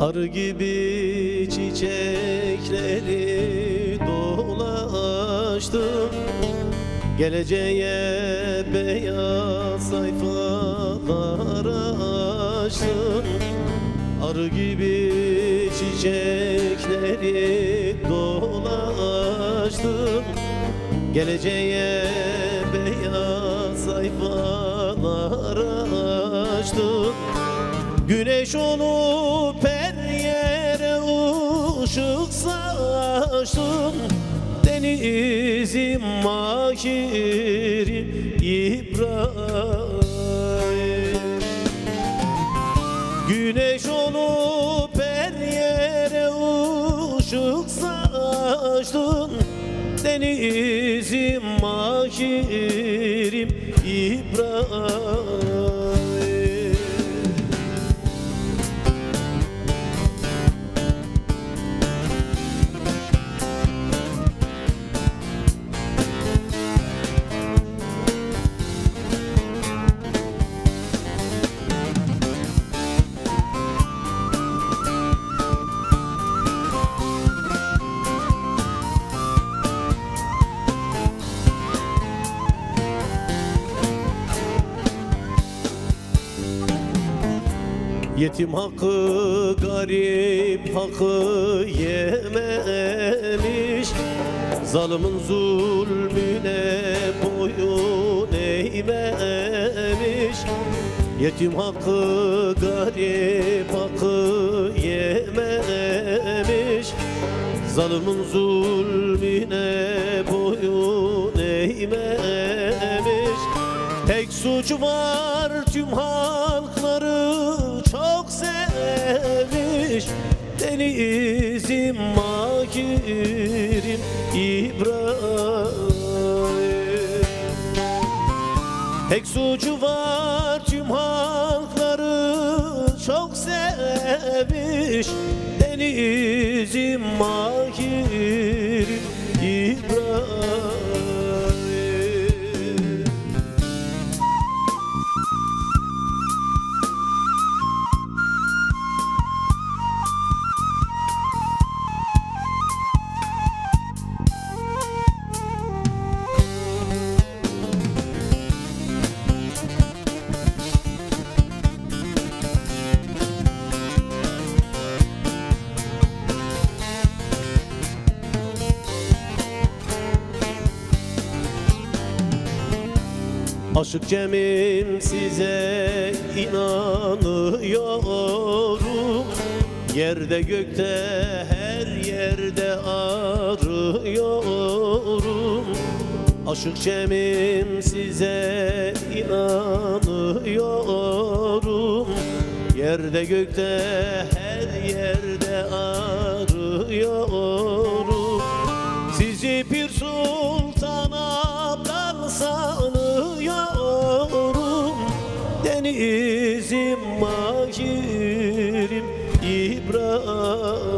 Arı gibi çiçekleri dolaştım, geleceğe beyaz sayfalar açtım. Arı gibi çiçekleri dolaştım, geleceğe beyaz sayfalar açtım. Güneş olup her yere ışık saçtım, denizim mahirim İbrahim. Güneş olup her yere ışık saçtım, denizim mahirim İbrahim. Yetim hakkı, garip hakkı yememiş, zalimin zulmüne boyun eğmemiş. Yetim hakkı, garip hakkı yememiş, zalimin zulmüne boyun eğmemiş. Tek suçu var, tüm halkları çok sevmiş, denizim mahirim İbrahim. Tek suçu var, tüm halkları çok sevmiş, denizim mahirim İbrahim. Aşık Cem'im, size inanıyorum, yerde gökte her yerde arıyorum. Aşık Cem'im, size inanıyorum, yerde gökte her yerde arıyorum. Sizi Pir Sultan Abdal sanıyorum, denizim mahirim İbrahim.